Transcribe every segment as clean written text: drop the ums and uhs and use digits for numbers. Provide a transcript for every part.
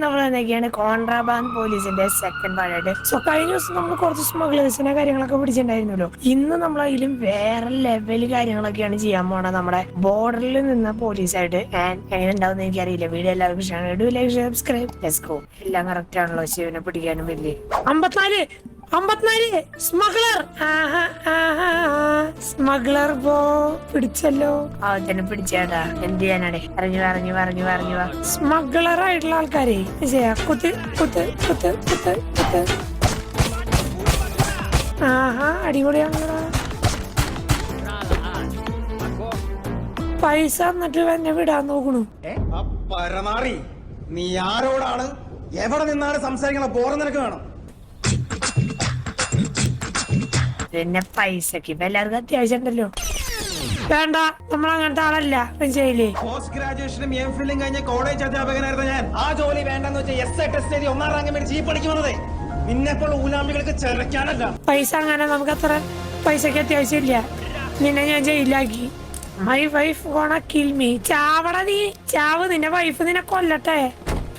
നമ്മളൊക്കെയാണ് contraband പോലീസിന്റെ second പാർട്ടായിട്ട്. So കഴിഞ്ഞ ദിവസം നമ്മൾ കുറച്ച് സ്മഗ്ലേഴ്സിന്റെ കാര്യങ്ങളൊക്കെ പിടിച്ചിട്ടുണ്ടായിരുന്നല്ലോ. ഇന്ന് നമ്മൾ അതിലും വേറെ ലെവൽ കാര്യങ്ങളൊക്കെയാണ് ചെയ്യാൻ പോണത്. നമ്മുടെ ബോർഡറിൽ നിന്ന് പോലീസായിട്ട്. എങ്ങനെ ഉണ്ടാവും എനിക്കറിയില്ല. വീഡിയോ എല്ലാവർക്കും ഇഷ്ടമാണ്. Like, subscribe, let's go. എല്ലാം കറക്റ്റ് ആണല്ലോ. ശിവനെ പിടിക്കാനും വലിയ 54 സ്മഗ്ലർ. സ്മഗ്ലർ പോ പിടിച്ചല്ലോ. തന്നെ പിടിച്ചാടാ. എന്ത് ചെയ്യാനാടേ? പറഞ്ഞു വാ. സ്മഗ്ലർ ആയിട്ടുള്ള ആൾക്കാരെ കുത്ത് കുത്ത് കുത്ത് കുത്ത് കുത്ത്. അടിപൊളിയാണോ? പൈസ എന്നിട്ട് എന്നെ വിടാൻ നോക്കണു. പരമാറി, നീ ആരോടാണ് എവിടെ നിന്നാണ് സംസാരിക്കണ? ബോറ നിനക്ക് വേണം. പിന്നെ പൈസക്ക് ഇപ്പൊ എല്ലാവർക്കും അത്യാവശ്യം ഉണ്ടല്ലോ. വേണ്ട, നമ്മൾ അങ്ങനത്തെ ആളല്ല. മനസ്സിലായില്ലേ? പോസ്റ്റ് ഗ്രാജുവേഷനും എംഫിലും കഴിഞ്ഞ കോളേജ് അധ്യാപകനായിരുന്നു ഞാൻ. ആ ജോലി വേണ്ടെന്ന് വെച്ചാൽ എസ് ഐ ടെസ്റ്റ് ചെയ്ത് 1ാം റാങ്ക് മേടിച്ച് ഈ പഠിക്ക് വന്നതേ. നിന്നെപ്പോൾ ഊലാമ്പികൾക്ക് ചെറുക്കാനല്ല. പൈസ അങ്ങനെ നമുക്ക് അത്ര പൈസക്ക് അത്യാവശ്യം ഇല്ല. നിന്നെ ഞാൻ ജയിലാക്കി. My wife gonna kill me. ചാവട നീ, ചാവ്. നിന്റെ വൈഫ് നിന്നെ കൊല്ലട്ടെ.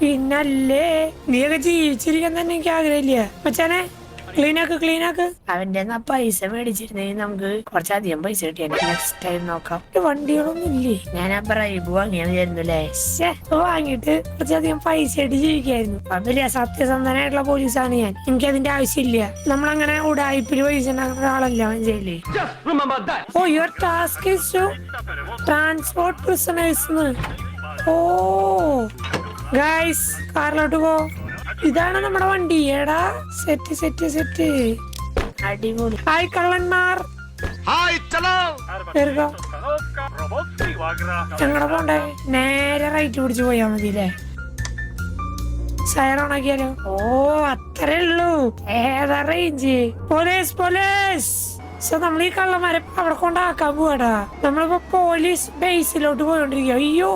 പിന്നല്ലേ നീയൊക്കെ ജീവിച്ചിരിക്കാൻ തന്നെ എനിക്ക് ആഗ്രഹമില്ല. മച്ചാനെ ക്ലീനാക്ക്. അവന്റെ പൈസ മേടിച്ചിരുന്നെങ്കിൽ നമുക്ക് കുറച്ചധികം പൈസ കിട്ടിയാൽ നെക്സ്റ്റ് ടൈം നോക്കാം. വണ്ടികളൊന്നും ഇല്ലേ? ഞാൻ ആ ബ്രൈബ് വാങ്ങിയായിരുന്നല്ലേ. വാങ്ങിട്ട് കുറച്ചധികം പൈസ ആയിട്ട് ജീവിക്കായിരുന്നു. വലിയ സത്യസന്ധനായിട്ടുള്ള പോലീസാണ് ഞാൻ. എനിക്ക് അതിന്റെ ആവശ്യമില്ല. നമ്മളങ്ങനെ ഉടായ്പില് പൈസ ഉണ്ടാക്കുന്ന ഒരാളല്ല. മനസ്സിലായില്ലേ? Oh, your task is to transport prisoners. Oh guys, കാറിലോട്ട് പോ. ഇതാണ് നമ്മുടെ വണ്ടി. എടാ സെറ്റ് അടിപൊളി. ഹായ് കള്ളന്മാർ. ഞങ്ങളുടെ പോണ്ടേ നേരെ റൈറ്റ് പിടിച്ച് പോയാ മതില്ലേ? സൈറൺ ആക്കിയാലോ? ഓ, അത്രേ ഉള്ളൂ. ഏതാ റേഞ്ച്? പോലീസ്. സോ നമ്മൾ ഈ കള്ളന്മാരെ അവിടെ കൊണ്ടാക്കാൻ പോവാടാ. നമ്മളിപ്പോ പോലീസ് ബേസിലോട്ട് പോയോണ്ടിരിക്കുക. അയ്യോ,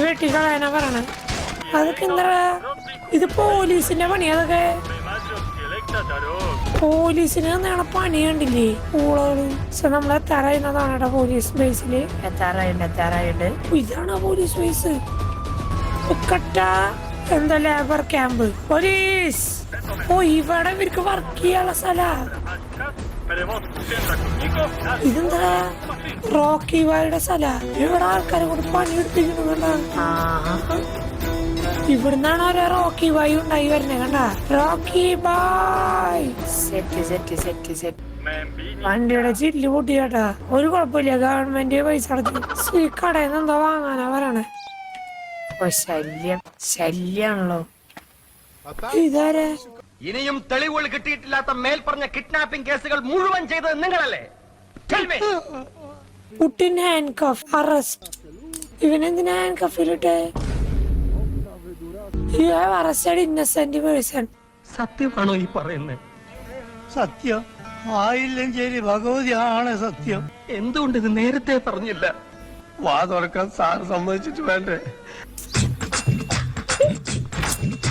വെട്ടിക്കളയാനാ പറയണേ. അതൊക്കെ എന്താ? ഇത് പോലീസിന്റെ പണി. അതൊക്കെ പോലീസിന് തന്നെയാണ് പണി. കണ്ടില്ലേ ഊളകള്? നമ്മൾ എത്താറായിരുന്നതാണ് കേട്ടോ പോലീസ് ബേസില്. എത്താറായിട്ട് ഇതാണ് പോലീസ് ബേസ്. എന്താ ലേബർ ക്യാമ്പ്. പോലീസ്. ഓ, ഇവിടെ ഇവർക്ക് വർക്ക് ചെയ്യാനുള്ള സ്ഥല. ഇതെന്താ? റോക്കി ബായുടെ സ്ഥല. ഇവിടെ ആൾക്കാരെ കൊണ്ട് പണിയെടുപ്പിക്കുന്നു. ഇവിടുന്നാണ് ഓരോ റോക്കി ബായി ഉണ്ടായി വരുന്നത്. കണ്ട, റോക്കി ബായ്. സെറ്റ്. വണ്ടിയുടെ ചില്ല് പൊട്ടി കേട്ടാ. ഒരു കുഴപ്പമില്ല, ഗവൺമെന്റ് പൈസ അടച്ചു. ഈ കടയിൽ നിന്ന് എന്താ വാങ്ങാനാ പറയണേ? ശല്യാണല്ലോ. ഇതാരെ? ഇനിയും തെളിവുകൾ കിട്ടിയിട്ടില്ലാത്ത മേൽപ്പറഞ്ഞ കിഡ്നാപ്പിംഗ് കേസുകൾ മുഴുവൻ ചെയ്തത് നിങ്ങളല്ലേ? Put in handcuff arrest. ഇവനെന്തിനാ ഹാൻഡ്കഫിലിട്ടെ? You have arrested innocent person. സത്യമാണോ ഈ പറയുന്നത്? സത്യം ആയില്ലെങ്കിൽ ഭഗവതി ആണ് സത്യം. എന്തുകൊണ്ട് ഇത് നേരത്തെ പറഞ്ഞില്ല? വാ തുറക്കാൻ സാർ സമ്മതിച്ചിട്ട് വേണ്ടേ?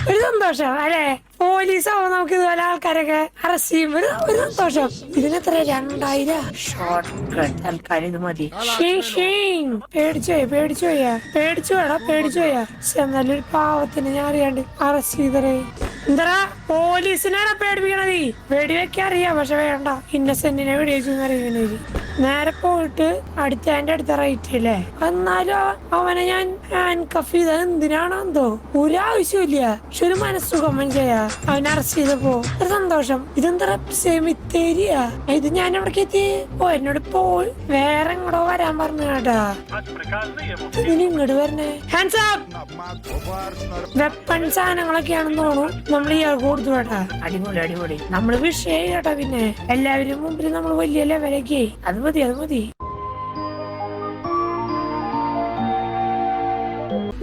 ഒരു സന്തോഷം അല്ലേ? പോലീസ് ആവുമ്പോ നമുക്ക് ഇതുപോലെ ആൾക്കാരൊക്കെ അറസ്റ്റ് ചെയ്യുമ്പോ ഒരു സന്തോഷം. ഇതിനെത്ര 2000 ഷോർട്ട് കട്ട്. തൽക്കാലം ഇത് മതി. പേടിച്ചോയാ. എന്നാലും ഒരു പാവത്തിന് ഞാൻ അറിയാണ്ട് അറസ്റ്റ് ചെയ്തേ. എന്താ പോലീസിനാണ് പേടിപ്പിക്കണത്? വെടിവെക്കാൻ അറിയാം, പക്ഷെ വേണ്ട. ഇന്നസെന്റിനെ വെടിവെച്ചു അറിയുന്നത്. നേരെ പോയിട്ട് അടുത്ത റൈറ്റ് അല്ലേ? എന്നാലും അവനെ ഞാൻ ഹാൻഡ്കഫ് ചെയ്തത് എന്തിനാണോ എന്തോ ഒരു ആവശ്യമില്ല. പക്ഷെ ഒരു മനസ്സുഖം മനസ്സിലായ അവനെ അറസ്റ്റ് ചെയ്തപ്പോ ഒരു സന്തോഷം. ഇതെന്താ സെമിത്തേരിയ? ഇത് ഞാൻ എവിടേക്ക് എത്തി? ഓ, എന്നോട് വേറെ ഇങ്ങോട്ടോ വരാൻ പറഞ്ഞു കേട്ടാ. ഇതിന് ഇങ്ങോട്ട് വരണേ. Hands up. വെപ്പൺ സാധനങ്ങളൊക്കെയാണെന്ന് തോന്നുന്നു. നമ്മൾ ഇയാൾക്ക് കൊടുത്തു കേട്ടാ. അടിപൊളി. നമ്മള് വിഷയം കേട്ടാ. പിന്നെ എല്ലാവരും മുമ്പിൽ നമ്മൾ വലിയ ലെവലൊക്കെ. അത് മതി.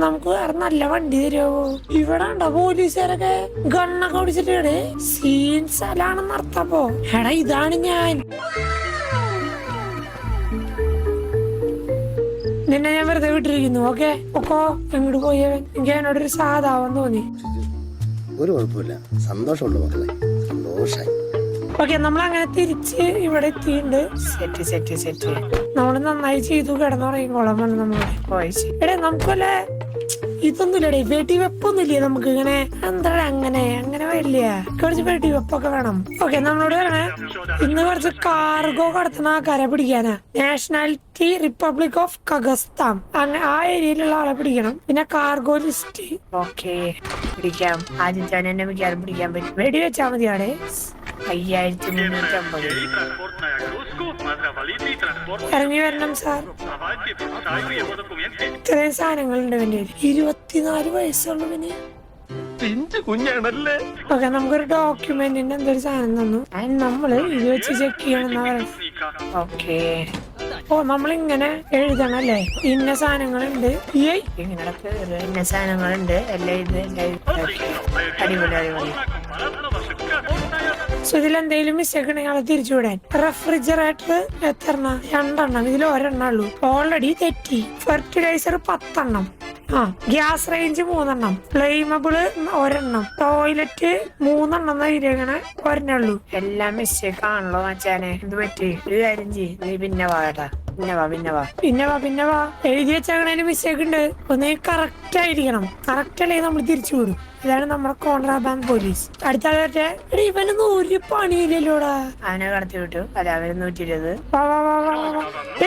നമുക്ക് വേറെ നല്ല വണ്ടി തരുമോ? ഇവിടെ ഉണ്ടോ പോലീസുകാരൊക്കെ ഗണ്ണൊക്കെ ഓടിച്ചിട്ട്? സീൻ സ്ഥലാണെന്ന് അർത്ഥപ്പോ. എടാ, ഇതാണ് ഞാൻ. നിന്നെ ഞാൻ വെറുതെ വിട്ടിരിക്കുന്നു. ഓക്കെ ഒക്കോ എങ്ങോട്ട് പോയവൻ? എനിക്ക് എന്നോടൊരു സാധാവൻ തോന്നി. ഒരു കുഴപ്പമില്ല, സന്തോഷമുള്ളൂ മക്കളെ, സന്തോഷായി. ഓക്കെ, നമ്മൾ അങ്ങനെ തിരിച്ച് ഇവിടെ എത്തിയിട്ടുണ്ട്. സെറ്റ് നമ്മള് നന്നായി ചെയ്തു. കിടന്നുറങ്ങിക്കോളാം വന്ന് നമ്മളെ എടേ. നമുക്കല്ലേ ഇതൊന്നുമില്ലടേ, വെടിവെപ്പൊന്നുമില്ലേ നമുക്ക് ഇങ്ങനെ? എന്താ അങ്ങനെ വരില്ല, കുറച്ച് വെടിവെപ്പൊക്കെ വേണം. ഓക്കെ, നമ്മളോട് പറയണേ ഇന്ന് കുറച്ച് കാർഗോ കടത്തുന്ന ആൾക്കാരെ പിടിക്കാനാ. നാഷണാലിറ്റി റിപ്പബ്ലിക് ഓഫ് കഗസ്താൻ, ആ ഏരിയയിലുള്ള ആളെ പിടിക്കണം. പിന്നെ കാർഗോ ലിസ്റ്റ്. ഓക്കെ, പിടിക്കാം. ആദ്യം തന്നെ മിക്കാറും പിടിക്കാൻ പറ്റും. വെടിവെച്ചാ മതി. അവിടെ 5350. ഇറങ്ങി വരണം സാർ. ഇത്രയും സാധനങ്ങളുണ്ട് ഇവന്റെ 24 വയസ്സുള്ളവന്. കുഞ്ഞാണല്ലേ. ഓക്കെ, നമുക്കൊരു ഡോക്യുമെന്റിന്റെ എന്തൊരു സാധനം തന്നു. നമ്മള് ഇത് വെച്ച് ചെക്ക് ചെയ്യണമെന്നാ പറയുന്നത്. ഓക്കെ, ഓ നമ്മളിങ്ങനെ എഴുതണല്ലേ, ഇന്ന സാധനങ്ങളുണ്ട്. ഇങ്ങനെയൊക്കെ ഇന്ന സാധനങ്ങളുണ്ട്. എല്ലാം ഇത് അടിപൊളി. സോ ഇതിലെന്തെങ്കിലും മിസ്റ്റേക്ക് ഉണ്ടെങ്കിൽ ആളെ തിരിച്ചുവിടാൻ. റെഫ്രിജറേറ്റർ എത്ര? 2 ഇതിൽ 1 ഉള്ളൂ. ഓൾറെഡി തെറ്റി. ഫെർട്ടിലൈസർ 10. Gas range 3. ഫ്ലെയിമബിള് 1. ടോയ്ലറ്റ് 3 ഇരിക്കണേ 1 ഉള്ളൂ. എല്ലാം മിസ്റ്റേക്ക് ആണല്ലോ മച്ചാനെ. ഇത് പറ്റി ഒരു കാര്യം ചെയ്യ്, നീ പിന്നെ വാടാ. പിന്നെ വാ. എഴുതി വെച്ചേക്കണേല് മിസ്റ്റേക്ക് ഉണ്ട്. ഒന്ന് കറക്റ്റ് ആയിരിക്കണം. കറക്റ്റ് അല്ലെങ്കിൽ നമ്മൾ തിരിച്ചു വിടും. ഇതാണ് നമ്മുടെ കോൺട്രാബാൻഡ് പോലീസ്. അടുത്ത ആളെ ഇവനൊന്നും ഒരു പണിയില്ലല്ലോടാ. അവനെ കടത്തി വിട്ടു. അല്ല, അവന് 120.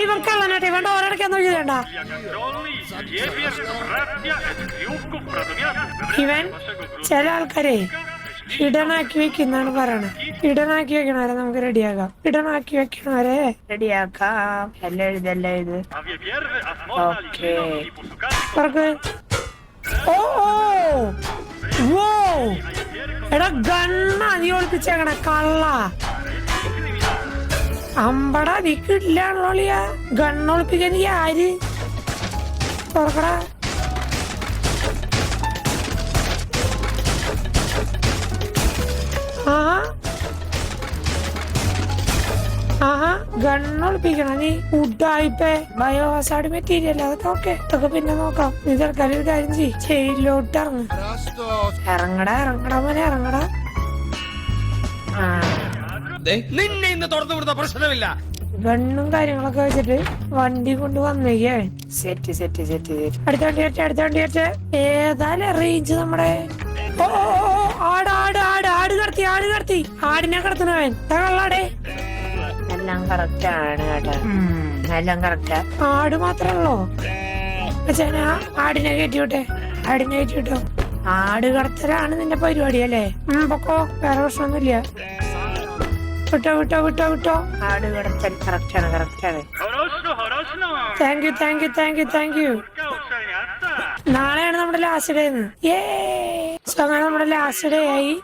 ഇവൻ കള്ളനാട്ടെ. ഇവന്റെ ഓരോടക്കാൻ നോക്കിയതേണ്ട. ഇവൻ ചില ആൾക്കാരെ ഇടനാക്കി വെക്കുന്നാണ് പറയണത്. ഇടനാക്കി വെക്കണവരെ നമുക്ക് റെഡിയാക്കാം. ഇടനാക്കി വെക്കണവരെ റെഡിയാക്കാം. എല്ലാം ഇത്. ഓക്കെ, എടാ ഗണ്ണ നീ ഒളിപ്പിച്ചേക്കണ കള്ള. അമ്പടാ നീ കിട്ടില്ലാണല്ലോളിയാ. ഗണ്ണൊളിപ്പിക്കാൻ നീ ആര്? തുറക്കടാ. ഗണ്ണൊളിപ്പിക്കണ നീ. ഉഡായിപ്പേ ബയോസാഡ് മെറ്റീരിയൽ അതൊക്കെ ഓക്കെ. ഇതൊക്കെ പിന്നെ നോക്കാം. നീ തൽക്കാലം ഒരു കാര്യം ജയിലിലോട്ട് ഇറങ്ങടാ മോനെ ഇറങ്ങടാ. നിന്നെ ഇന്ന് തുറന്നു വിടുന്ന പ്രശ്നമില്ല. ഗണ്ണും കാര്യങ്ങളൊക്കെ വെച്ചിട്ട് വണ്ടി കൊണ്ട് വന്നേക്കേ. സെറ്റ്. അടുത്ത വണ്ടി വെച്ചേ. ഏതായാലും റേഞ്ച് നമ്മുടെ ആട് കടത്തി. ആടിനെ കടത്തണവൻ കള്ളാടേ. എല്ലാം കറക്റ്റാണ് കേട്ടോ. എല്ലാം കറക്റ്റാ. ആട് മാത്രമല്ലോ അച്ഛനാ. ആടിനെ കയറ്റി വിട്ടോ. ആട് കടത്തലാണ് നിന്റെ പരിപാടി അല്ലേ? പൊക്കോ, വേറെ പ്രശ്നമൊന്നുമില്ല. വിട്ടോ. ആട് കടത്തൽ കറക്റ്റാണ്. Thank you. നാളെയാണ് നമ്മുടെ ലാസ്റ്റ് ഡേ. സോ അങ്ങനെ നമ്മുടെ ലാസ്റ്റ് ഡേ ആയി.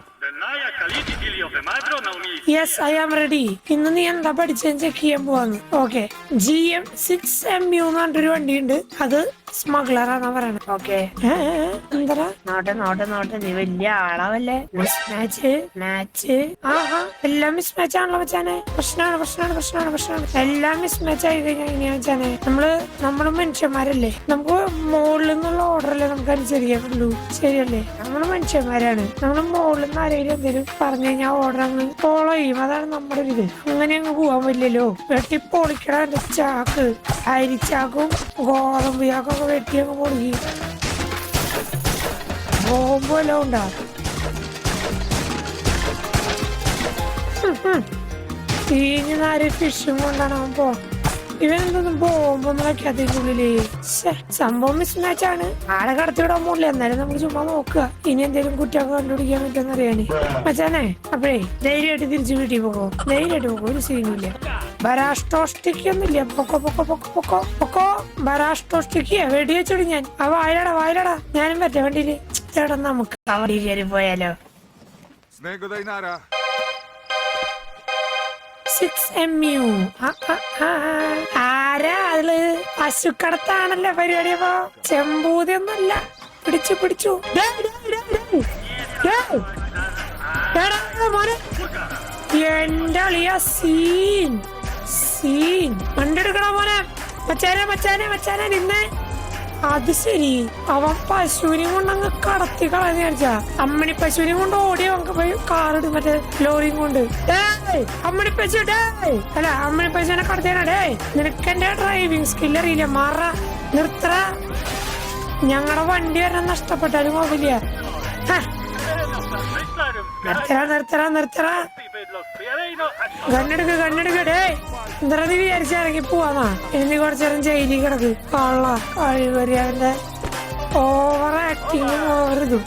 Yes, I am ready. ഇന്ന് നീ എന്താ പഠിച്ചെന്ന് ചെക്ക് ചെയ്യാൻ പോവാന്ന്. ഓക്കെ, GM6MU എന്ന് പറഞ്ഞിട്ടൊരു വണ്ടിയുണ്ട്. അത് സ്മഗ്ലറാന്നാ പറയണത്. ഓക്കെ, എന്താ നോട്ടെ നീ വലിയ ആളാവല്ലേ. മാച്ച് എല്ലാം മിസ് മാച്ച് ആണല്ലോ മച്ചാനെ. പ്രശ്നമാണ്. എല്ലാം മിസ് മാച്ച് ആയി കഴിഞ്ഞാൽ എങ്ങനെയാ മച്ചാനെ? നമ്മള് മനുഷ്യന്മാരല്ലേ. നമുക്ക് മുകളിൽ നിന്നുള്ള ഓർഡറല്ലേ നമുക്ക് അനുസരിക്കാൻ പറ്റുള്ളൂ. ശരിയല്ലേ? നമ്മള് മനുഷ്യന്മാരാണ്. നമ്മള് മുകളിൽ നിന്ന് ആരെങ്കിലും എന്തെങ്കിലും പറഞ്ഞു കഴിഞ്ഞാൽ ഓർഡർ അങ്ങ് ഫോളോ ചെയ്യും. അതാണ് നമ്മുടെ ഒരു ഇത്. അങ്ങനെ അങ്ങ് പോവാൻ പറ്റില്ലല്ലോ. വെട്ടിപ്പൊളിക്കണ ചാക്ക്, അരിച്ചാക്കും ഗോതമ്പ് ചാക്കൊക്കെ വെട്ടി അങ്ങ് പൊളിക്കും. ബോംബെല്ലാം ഉണ്ടാ. തീഞ്ഞാര് ഫിഷും കൊണ്ടാണ് അവൻ പോ. ഇവനെന്തൊന്നും ബോംബൊന്നും വെക്കാത്തതിന്റെ ഉള്ളില്. സംഭവം മിസ് മാച്ചാണ്. ആളെ കടത്തിവിടാൻ പോകില്ല. എന്നാലും നമുക്ക് ചുമ്മാ നോക്കുക. ഇനി എന്തെങ്കിലും കുറ്റമൊക്കെ കണ്ടുപിടിക്കാൻ പറ്റുമെന്ന് അറിയാന് മച്ചാനെ. അപ്പഴേ ധൈര്യമായിട്ട് തിരിച്ചു വീട്ടിൽ പോകോ. ഒരു സീനുമില്ല. ബരാഷ്ടോഷ്ടിക്ക് ഒന്നുമില്ല. പൊക്കോ. ബരാഷ്ടോഷ്ടിക്ക് വെടി വെച്ചോടി ഞാൻ. ആ വായിലടാ. ഞാനും പറ്റാ വണ്ടിയില്. ചേട്ടാ നമുക്ക് വണ്ടി കയറി പോയാലോ? 6MU. ആരാ അതില്? പശുക്കടത്താണല്ലോ പരിപാടി. അപ്പൊ ചെമ്പൂതിയൊന്നുമല്ല. പിടിച്ചു. എന്റെ അളിയ സീൻ വണ്ടെടുക്കണ മോനെ. മച്ചാനെ നിന്നെ അത് ശരി, അവൻ പശുവിനെ കൊണ്ടങ്ങ് കടത്തി കളയാന്ന് വിചാരിച്ചാ. അമ്മണി പശുവിനെ കൊണ്ട് ഓടി അവർക്ക് പോയി കാറിടും മറ്റേ ലോറിയും കൊണ്ട്. അമ്മണി പശു അല്ല, അമ്മണി പശുവിനെ കടത്തിയാ. നിനക്ക് എന്റെ ഡ്രൈവിംഗ് സ്കിൽ അറിയില്ല. മാറ, നിർത്തറ. ഞങ്ങളുടെ വണ്ടി വരെ നഷ്ടപ്പെട്ടാലും കുഴപ്പമില്ല. നിർത്തറ. കണ്ണെടുക്കടേ. എന്താ നീ വിചാരിച്ച ഇറങ്ങി പോവാന്നാ? ഇനി കുറച്ചേരം ജയിലിൽ കിടക്ക്. കള്ള കഴിവരി അവന്റെ ഓവർ ആക്ടിങ്ങും ഓവർ ഇതും.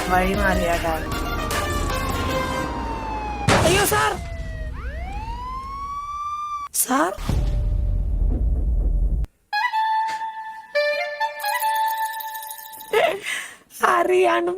വഴി മാറിയാട്ടാ. അയ്യോ സാർ അറിയാണ്ട്